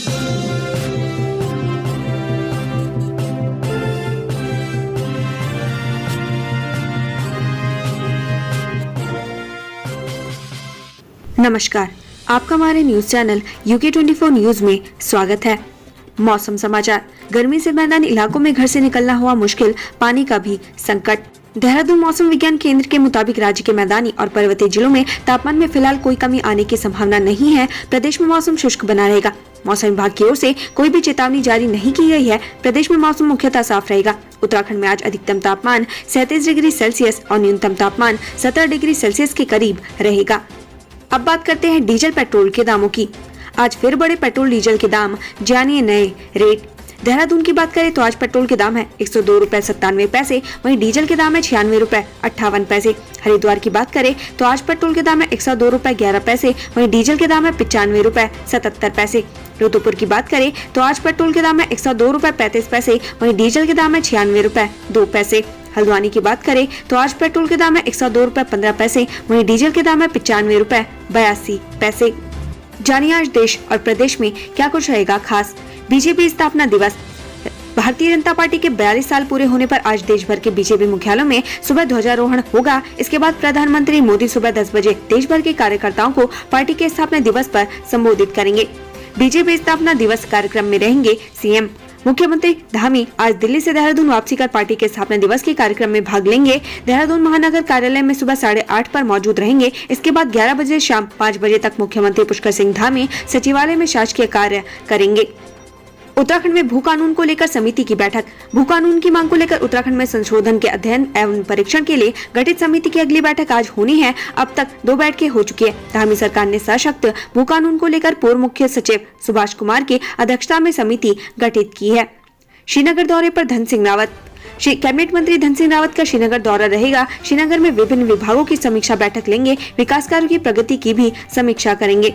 नमस्कार, आपका हमारे न्यूज चैनल UK 24 न्यूज में स्वागत है। मौसम समाचार। गर्मी से मैदानी इलाकों में घर से निकलना हुआ मुश्किल, पानी का भी संकट। देहरादून मौसम विज्ञान केंद्र के मुताबिक राज्य के मैदानी और पर्वतीय जिलों में तापमान में फिलहाल कोई कमी आने की संभावना नहीं है। प्रदेश में मौसम शुष्क बना रहेगा। मौसम विभाग की ओर से कोई भी चेतावनी जारी नहीं की गई है। प्रदेश में मौसम मुख्यतः साफ रहेगा। उत्तराखंड में आज अधिकतम तापमान 37 डिग्री सेल्सियस और न्यूनतम तापमान 17 डिग्री सेल्सियस के करीब रहेगा। अब बात करते हैं डीजल पेट्रोल के दामों की। आज फिर बढ़े पेट्रोल डीजल के दाम, जानिए नए रेट। देहरादून की बात करें तो आज पेट्रोल के दाम है 102 रुपए 97 पैसे, वहीं डीजल के दाम है 96 रुपए 58 पैसे। हरिद्वार की बात करें तो आज पेट्रोल के दाम है 102 रुपए 11 पैसे, वहीं डीजल के दाम है 95 रुपए 77 पैसे। रुद्रपुर की बात करें तो आज पेट्रोल के दाम है 102 रुपए 35 पैसे, वहीं डीजल के दाम है 96 रुपए 2 पैसे। हल्द्वानी की बात करें तो आज पेट्रोल के दाम है 102 रुपए 15 पैसे, वहीं डीजल के दाम है 95 रुपए 82 पैसे। जानिए आज देश और प्रदेश में क्या कुछ रहेगा खास। बीजेपी स्थापना दिवस। भारतीय जनता पार्टी के 42 साल पूरे होने पर आज देश भर के बीजेपी मुख्यालयों में सुबह ध्वजारोहण होगा। इसके बाद प्रधानमंत्री मोदी सुबह 10 बजे देश भर के कार्यकर्ताओं को पार्टी के स्थापना दिवस पर संबोधित करेंगे। बीजेपी स्थापना दिवस कार्यक्रम में रहेंगे सीएम मुख्यमंत्री धामी। आज दिल्ली से देहरादून वापसी कर पार्टी के स्थापना दिवस के कार्यक्रम में भाग लेंगे। देहरादून महानगर कार्यालय में सुबह 8:30 पर मौजूद रहेंगे। इसके बाद 11 बजे शाम 5 बजे तक मुख्यमंत्री पुष्कर सिंह धामी सचिवालय में शासकीय कार्य करेंगे। उत्तराखंड में भू कानून को लेकर समिति की बैठक। भू कानून की मांग को लेकर उत्तराखंड में संशोधन के अध्ययन एवं परीक्षण के लिए गठित समिति की अगली बैठक आज होनी है। अब तक 2 बैठकें हो चुकी है। धामी सरकार ने सशक्त भू कानून को लेकर पूर्व मुख्य सचिव सुभाष कुमार की अध्यक्षता में समिति गठित की है। श्रीनगर दौरे पर धन सिंह रावत। कैबिनेट मंत्री धन सिंह रावत का श्रीनगर दौरा रहेगा। श्रीनगर में विभिन्न विभागों की समीक्षा बैठक लेंगे। विकास कार्यों की प्रगति की भी समीक्षा करेंगे।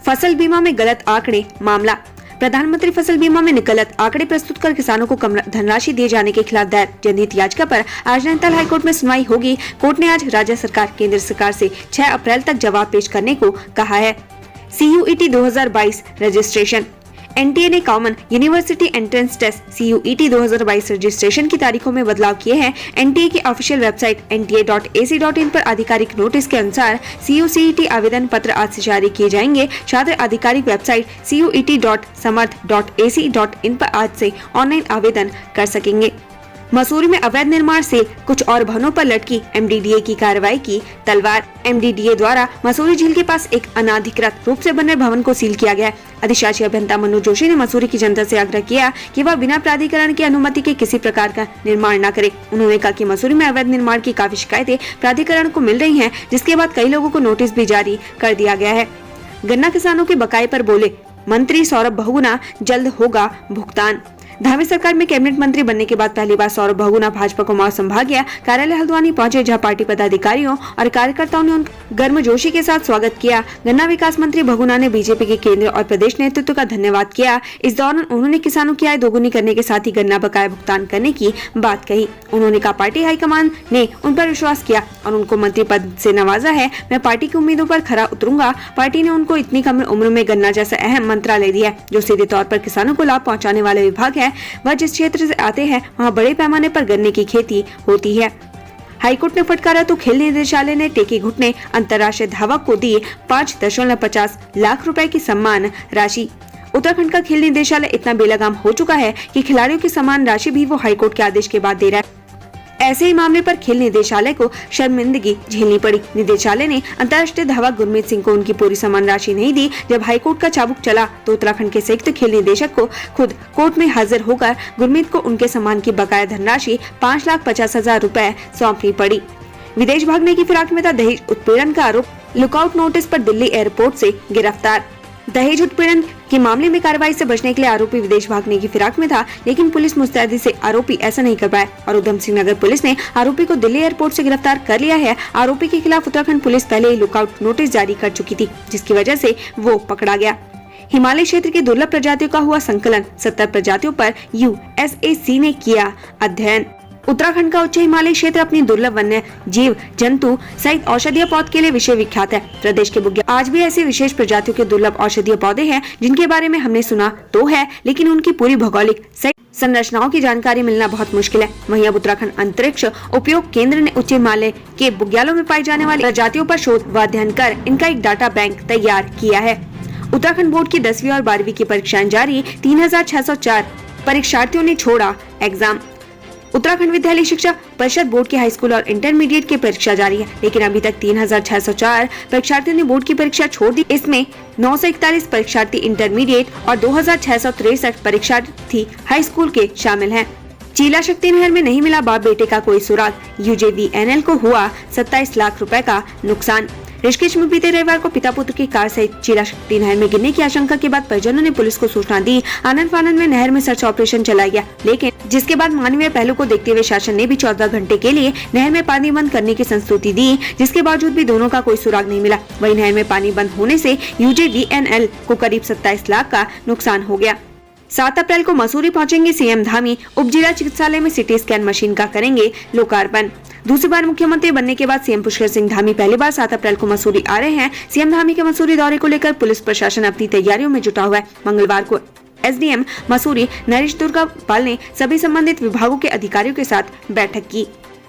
फसल बीमा में गलत आंकड़े मामला। प्रधानमंत्री फसल बीमा में गलत आंकड़े प्रस्तुत कर किसानों को कम धनराशि दिए जाने के खिलाफ दायर जनहित याचिका पर आज नैनीताल हाईकोर्ट में सुनवाई होगी। कोर्ट ने आज राज्य सरकार, केंद्र सरकार से 6 अप्रैल तक जवाब पेश करने को कहा है। CUET 2022 रजिस्ट्रेशन। NTA ने common university entrance test CUET 2022 रजिस्ट्रेशन की तारीखों में बदलाव किए हैं। NTA की ऑफिशियल वेबसाइट nta.ac.in पर आधिकारिक नोटिस के अनुसार CUCET आवेदन पत्र आज से जारी किए जाएंगे। छात्र आधिकारिक वेबसाइट cuet.samarth.ac.in पर आज से ऑनलाइन आवेदन कर सकेंगे। मसूरी में अवैध निर्माण से कुछ और भवनों पर लटकी MDDA की कार्रवाई की तलवार। MDDA द्वारा मसूरी झील के पास एक अनाधिकृत रूप से बने भवन को सील किया गया है। अधिशासी अभियंता मनु जोशी ने मसूरी की जनता से आग्रह किया कि वह बिना प्राधिकरण की अनुमति के किसी प्रकार का निर्माण न करे। उन्होंने कहा कि मसूरी में अवैध निर्माण की काफी शिकायतें प्राधिकरण को मिल रही हैं, जिसके बाद कई लोगों को नोटिस भी जारी कर दिया गया है। गन्ना किसानों के बकाये पर बोले मंत्री सौरभ बहुगुणा, जल्द होगा भुगतान। धामी सरकार में कैबिनेट मंत्री बनने के बाद पहली बार सौरभ बहुगुणा भाजपा कुमाऊं संभागीय कार्यालय हल्द्वानी पहुंचे, जहां पार्टी पदाधिकारियों और कार्यकर्ताओं ने उनका गर्मजोशी के साथ स्वागत किया। गन्ना विकास मंत्री बहुगुणा ने बीजेपी के केंद्र और प्रदेश नेतृत्व का धन्यवाद किया। इस दौरान उन्होंने किसानों की आय दोगुनी करने के साथ ही गन्ना बकाया भुगतान करने की बात कही। उन्होंने कहा पार्टी हाईकमान ने उन पर विश्वास किया और उनको मंत्री पद से नवाजा है। मैं पार्टी की उम्मीदों पर खरा उतरूंगा। पार्टी ने उनको इतनी कम उम्र में गन्ना जैसा अहम मंत्रालय दिया है, जो सीधे तौर पर किसानों को लाभ पहुँचाने वाले विभाग है। वह जिस क्षेत्र से आते हैं वहां बड़े पैमाने पर गन्ने की खेती होती है। हाईकोर्ट ने फटकारा तो खेल निदेशालय ने टेके घुटने। अंतर्राष्ट्रीय धावक को दी 5.50 लाख रुपए की सम्मान राशि। उत्तराखंड का खेल निदेशालय इतना बेलगाम हो चुका है कि खिलाड़ियों की सम्मान राशि भी वो हाईकोर्ट के आदेश के बाद दे रहा है। ऐसे ही मामले पर खेल निदेशालय को शर्मिंदगी झेलनी पड़ी। निदेशालय ने अंतर्राष्ट्रीय धावक गुरमीत सिंह को उनकी पूरी सम्मान राशि नहीं दी। जब हाईकोर्ट का चाबुक चला तो उत्तराखंड के संयुक्त खेल निदेशक को खुद कोर्ट में हाजिर होकर गुरमीत को उनके सम्मान की बकाया धनराशि 5,50,000 रुपए सौंपनी पड़ी। विदेश भागने की फिराक में था दहेज उत्पीड़न का आरोप। लुकआउट नोटिस पर दिल्ली एयरपोर्ट से गिरफ्तार। दहेज उत्पीड़न के मामले में कार्रवाई से बचने के लिए आरोपी विदेश भागने की फिराक में था, लेकिन पुलिस मुस्तैदी से आरोपी ऐसा नहीं कर पाया और उधम सिंह नगर पुलिस ने आरोपी को दिल्ली एयरपोर्ट से गिरफ्तार कर लिया है। आरोपी के खिलाफ उत्तराखंड पुलिस पहले ही लुकआउट नोटिस जारी कर चुकी थी, जिसकी वजह से वो पकड़ा गया। हिमालय क्षेत्र की दुर्लभ प्रजातियों का हुआ संकलन। 70 प्रजातियों पर USAC ने किया अध्ययन। उत्तराखंड का उच्च हिमालयी क्षेत्र अपनी दुर्लभ वन्य जीव जंतु सहित औषधीय पौध के लिए विश्व विख्यात है। प्रदेश के बुग्या आज भी ऐसी विशेष प्रजातियों के दुर्लभ औषधीय पौधे हैं जिनके बारे में हमने सुना तो है, लेकिन उनकी पूरी भौगोलिक संरचनाओं की जानकारी मिलना बहुत मुश्किल है। वहीं अब उत्तराखंड अंतरिक्ष उपयोग केंद्र ने उच्च हिमालय के बुग्यालों में पाई जाने वाली प्रजातियों पर शोध व अध्ययन कर इनका एक डाटा बैंक तैयार किया है। उत्तराखंड बोर्ड की 10वीं और 12वीं की परीक्षाएं जारी, 3604 परीक्षार्थियों ने छोड़ा एग्जाम। उत्तराखंड विद्यालय शिक्षा परिषद बोर्ड के हाई स्कूल और इंटरमीडिएट की परीक्षा जारी है, लेकिन अभी तक 3604 परीक्षार्थियों ने बोर्ड की परीक्षा छोड़ दी। इसमें 941 परीक्षार्थी इंटरमीडिएट और 2663 परीक्षार्थी हाई स्कूल के शामिल हैं। चीला शक्ति नहर में नहीं मिला बाप बेटे का कोई सुराग, UJVNL को हुआ 27 लाख रुपए का नुकसान। ऋषिकेश में बीते रविवार को पिता पुत्र की कार सहित चीला शक्ति नहर में गिरने की आशंका के बाद परिजनों ने पुलिस को सूचना दी। आनंद फानंद में नहर में सर्च ऑपरेशन चलाया गया, लेकिन जिसके बाद मानवीय पहलू को देखते हुए शासन ने भी 14 घंटे के लिए नहर में पानी बंद करने की संस्तुति दी, जिसके बावजूद भी दोनों का कोई सुराग नहीं मिला। वहीं नहर में पानी बंद होने से UJVNL को करीब 27 लाख का नुकसान हो गया। 7 अप्रैल को मसूरी पहुंचेंगे सीएम धामी, उप जिला चिकित्सालय में CT स्कैन मशीन का करेंगे लोकार्पण। दूसरी बार मुख्यमंत्री बनने के बाद सीएम पुष्कर सिंह धामी पहली बार 7 अप्रैल को मसूरी आ रहे हैं। सीएम धामी के मसूरी दौरे को लेकर पुलिस प्रशासन अपनी तैयारियों में जुटा हुआ है। मंगलवार को SDM मसूरी नरेश दुर्गापाल ने सभी संबंधित विभागों के अधिकारियों के साथ बैठक की।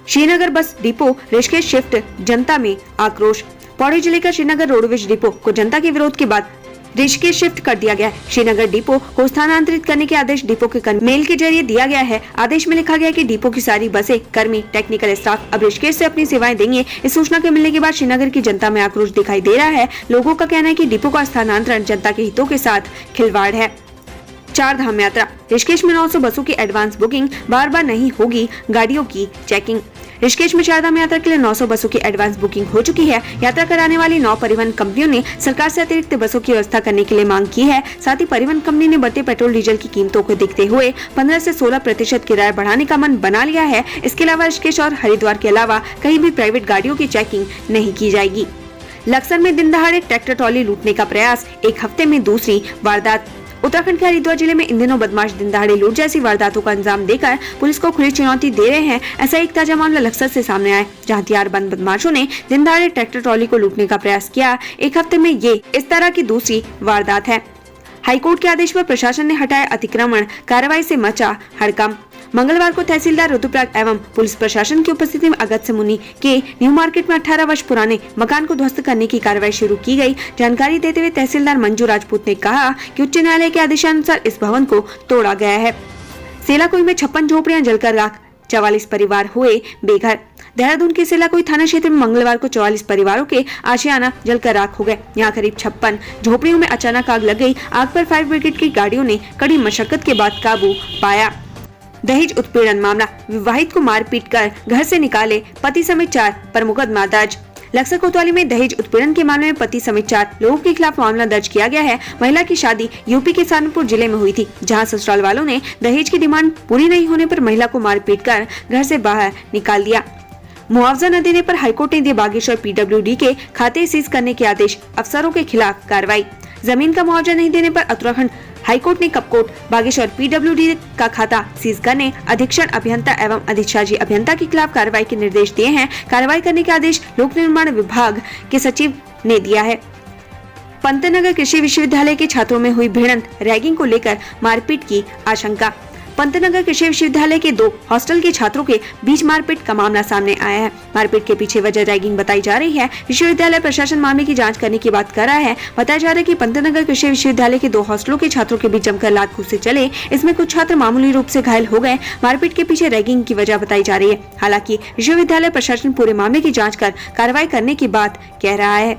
Srinagar bus depot Rishikesh shift, जनता में आक्रोश। पौड़ी जिले का श्रीनगर रोडवेज डिपो को जनता के विरोध के बाद ऋषिकेश शिफ्ट कर दिया गया है। श्रीनगर डिपो को स्थानांतरित करने के आदेश डिपो के कर्मी मेल के जरिए दिया गया है। आदेश में लिखा गया है कि डिपो की सारी बसें, कर्मी, टेक्निकल स्टाफ अब ऋषिकेश से अपनी सेवाएं देंगे। इस सूचना के मिलने के बाद श्रीनगर की जनता में आक्रोश दिखाई दे रहा है। लोगों का कहना है कि डिपो का स्थानांतरण जनता के हितों के साथ खिलवाड़ है। 4 धाम यात्रा, ऋषिकेश में 900 बसों की एडवांस बुकिंग, बार नहीं होगी गाड़ियों की चेकिंग। ऋषिकेश में 4 धाम यात्रा के लिए 900 बसों की एडवांस बुकिंग हो चुकी है। यात्रा कराने वाली 9 परिवहन कंपनियों ने सरकार से अतिरिक्त बसों की व्यवस्था करने के लिए मांग की है। साथ ही परिवहन कंपनी ने बढ़ते पेट्रोल डीजल की कीमतों को देखते हुए 15 से 16% किराया बढ़ाने का मन बना लिया है। इसके अलावा ऋषिकेश और हरिद्वार के अलावा कहीं भी प्राइवेट गाड़ियों की चेकिंग नहीं की जाएगी। लक्सर में दिन दहाड़े ट्रैक्टर ट्रॉली लूटने का प्रयास, एक हफ्ते में दूसरी वारदात। उत्तराखंड के हरिद्वार जिले में इन दिनों बदमाश दिन दहाड़े लूट जैसी वारदातों का अंजाम देकर पुलिस को खुली चुनौती दे रहे हैं। ऐसा एक ताजा मामला लक्सर से सामने आया, जहां हथियारबंद बदमाशों ने दिन दहाड़े ट्रैक्टर ट्रॉली को लूटने का प्रयास किया। एक हफ्ते में ये इस तरह की दूसरी वारदात है। हाईकोर्ट के आदेश पर प्रशासन ने हटाया अतिक्रमण, कार्रवाई से मचा हड़कंप। मंगलवार को तहसीलदार रुद्रप्रयाग एवं पुलिस प्रशासन की उपस्थिति में अगस्त्य मुनि के न्यू मार्केट में 18 वर्ष पुराने मकान को ध्वस्त करने की कार्रवाई शुरू की गई। जानकारी देते हुए तहसीलदार मंजू राजपूत ने कहा कि उच्च न्यायालय के आदेशानुसार इस भवन को तोड़ा गया है। सेलाकुई में 56 झोपड़ियां जलकर राख, 44 परिवार हुए बेघर। देहरादून के सेलाकुई थाना क्षेत्र में मंगलवार को 44 परिवारों के आशियाना जलकर राख हो गए। यहाँ करीब 56 झोपड़ियों में अचानक आग लग गई। आग पर फायर ब्रिगेड की गाड़ियों ने कड़ी मशक्कत के बाद काबू पाया। दहेज उत्पीड़न मामला, विवाहित को मारपीट कर घर से निकाले पति समेत 4 पर मुकदमा दर्ज। लक्सर कोतवाली में दहेज उत्पीड़न के मामले में पति समेत 4 लोगों के खिलाफ मामला दर्ज किया गया है। महिला की शादी यूपी के सहारनपुर जिले में हुई थी, जहां ससुराल वालों ने दहेज की डिमांड पूरी नहीं होने पर महिला को मारपीट कर घर से बाहर निकाल दिया। मुआवजा न देने पर हाईकोर्ट ने दिए बागेश्वर PWD के खाते सीज करने के आदेश, अफसरों के खिलाफ कार्रवाई। जमीन का मुआवजा नहीं देने पर उत्तराखंड हाईकोर्ट ने कपकोट बागेश्वर PWD का खाता सीज करने अधीक्षण अभियंता एवं अधीक्षाजी अभियंता के खिलाफ कार्रवाई के निर्देश दिए हैं। कार्रवाई करने के आदेश लोक निर्माण विभाग के सचिव ने दिया है। पंतनगर कृषि विश्वविद्यालय के छात्रों में हुई भिड़ंत, रैगिंग को लेकर मारपीट की आशंका। पंतनगर कृषि विश्वविद्यालय के 2 हॉस्टल के छात्रों के बीच मारपीट का मामला सामने आया है। मारपीट के पीछे वजह रैगिंग बताई जा रही है। विश्वविद्यालय प्रशासन मामले की जांच करने की बात कर रहा है। बताया जा रहा है कि पंतनगर कृषि विश्वविद्यालय के 2 हॉस्टलों के छात्रों के बीच जमकर लात घूंसे चले। इसमें कुछ छात्र मामूली रूप से घायल हो गए। मारपीट के पीछे रैगिंग की वजह बताई जा रही है। हालांकि विश्वविद्यालय प्रशासन पूरे मामले की जाँच कर कार्रवाई करने की बात कह रहा है।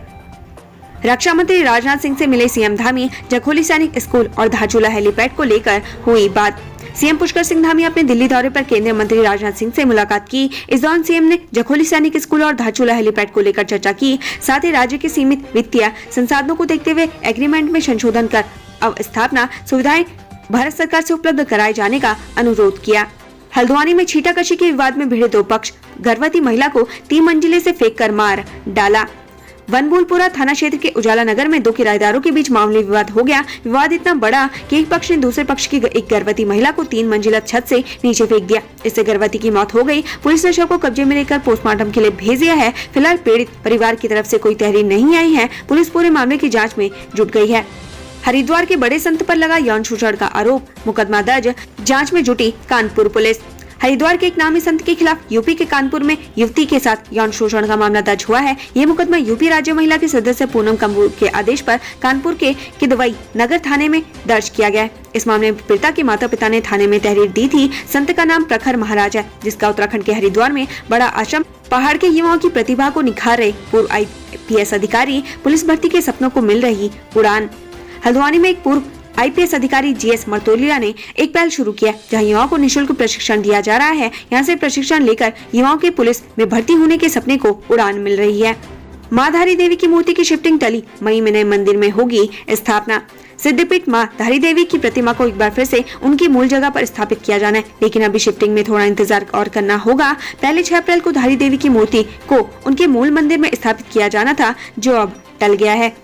रक्षा मंत्री राजनाथ सिंह से मिले सीएम धामी, जखोली सैनिक स्कूल और धारचूला हेलीपैड को लेकर हुई बात। सीएम पुष्कर सिंह धामी अपने दिल्ली दौरे पर केंद्रीय मंत्री राजनाथ सिंह से मुलाकात की। इस दौरान सीएम ने जखोली सैनिक स्कूल और धारचूला हेलीपैड को लेकर चर्चा की। साथ ही राज्य के सीमित वित्तीय संसाधनों को देखते हुए एग्रीमेंट में संशोधन कर अवस्थापना सुविधाएं भारत सरकार से उपलब्ध कराए जाने का अनुरोध किया। हल्द्वानी में छींटाकशी के विवाद में भिड़े 2 पक्ष, गर्भवती महिला को 3 मंजिले से फेंक कर मार डाला। वनबुलपुरा थाना क्षेत्र के उजाला नगर में दो किराएदारों के बीच मामूली विवाद हो गया। विवाद इतना बड़ा कि एक पक्ष ने दूसरे पक्ष की एक गर्भवती महिला को 3 मंजिला छत से नीचे फेंक दिया। इससे गर्भवती की मौत हो गई। पुलिस ने शव को कब्जे में लेकर पोस्टमार्टम के लिए भेज दिया है। फिलहाल पीड़ित परिवार की तरफ से कोई तहरीर नहीं आई है। पुलिस पूरे मामले की जाँच में जुट गई है। हरिद्वार के बड़े संत पर लगा यौन शोषण का आरोप, मुकदमा दर्ज, जांच में जुटी कानपुर पुलिस। हरिद्वार के एक नामी संत के खिलाफ यूपी के कानपुर में युवती के साथ यौन शोषण का मामला दर्ज हुआ है। ये मुकदमा यूपी राज्य महिला के सदस्य पूनम कपूर के आदेश पर कानपुर के किदवई नगर थाने में दर्ज किया गया है। इस मामले में पीड़िता के माता पिता ने थाने में तहरीर दी थी। संत का नाम प्रखर महाराज है, जिसका उत्तराखंड के हरिद्वार में बड़ा आश्रम, पहाड़ के युवाओं की प्रतिभा को निखार रहे पूर्व IPS अधिकारी, पुलिस भर्ती के सपनों को मिल रही उड़ान। हल्द्वानी में एक पूर्व IPS अधिकारी GS मर्तोलिया ने एक पहल शुरू किया, जहां युवाओं को निःशुल्क प्रशिक्षण दिया जा रहा है। यहां से प्रशिक्षण लेकर युवाओं के पुलिस में भर्ती होने के सपने को उड़ान मिल रही है। मां धारी देवी की मूर्ति की शिफ्टिंग टली, मई में नए मंदिर में होगी स्थापना। सिद्धपीठ मां धारी देवी की प्रतिमा को एक बार फिर से उनकी मूल जगह पर स्थापित किया जाना है, लेकिन अभी शिफ्टिंग में थोड़ा इंतजार और करना होगा। पहले 6 अप्रैल को धारी देवी की मूर्ति को उनके मूल मंदिर में स्थापित किया जाना था, जो अब टल गया है।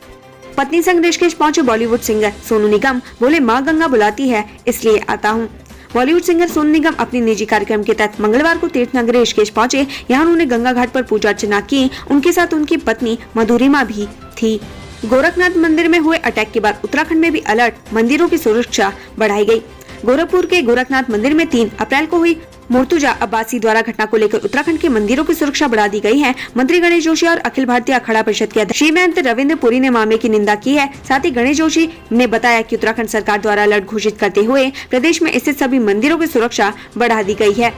पत्नी संग ऋषिकेश पहुंचे बॉलीवुड सिंगर सोनू निगम, बोले मां गंगा बुलाती है इसलिए आता हूं। बॉलीवुड सिंगर सोनू निगम अपनी निजी कार्यक्रम के तहत मंगलवार को तीर्थ नगरी ऋषिकेश पहुंचे। यहां उन्होंने गंगा घाट पर पूजा अर्चना की। उनके साथ उनकी पत्नी मधुरिमा भी थी। गोरखनाथ मंदिर में हुए अटैक के बाद उत्तराखंड में भी अलर्ट, मंदिरों की सुरक्षा बढ़ाई गई। गोरखपुर के गोरखनाथ मंदिर में 3 अप्रैल को हुई मुर्तुजा अब्बासी द्वारा घटना को लेकर उत्तराखंड के मंदिरों की सुरक्षा बढ़ा दी गई है। मंत्री गणेश जोशी और अखिल भारतीय अखाड़ा परिषद के अध्यक्ष श्रीमंत रविंद्र पुरी ने मामले की निंदा की है। साथ ही गणेश जोशी ने बताया कि उत्तराखंड सरकार द्वारा अलर्ट घोषित करते हुए प्रदेश में स्थित सभी मंदिरों की सुरक्षा बढ़ा दी गई है।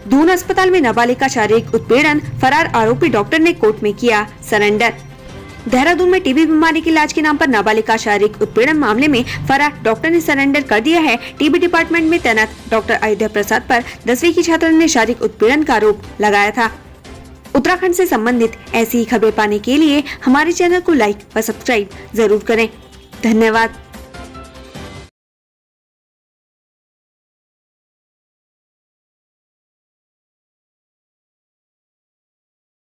दून अस्पताल में नाबालिग का शारीरिक उत्पीड़न, फरार आरोपी डॉक्टर ने कोर्ट में किया सरेंडर। देहरादून में टीबी बीमारी के इलाज के नाम पर नाबालिग का शारीरिक उत्पीड़न मामले में फरार डॉक्टर ने सरेंडर कर दिया है। टीबी डिपार्टमेंट में तैनात डॉक्टर अयोध्या प्रसाद पर 10वीं की छात्रा ने शारीरिक उत्पीड़न का आरोप लगाया था। उत्तराखंड से संबंधित ऐसी ही खबरें पाने के लिए हमारे चैनल को लाइक व सब्सक्राइब जरूर करें। धन्यवाद।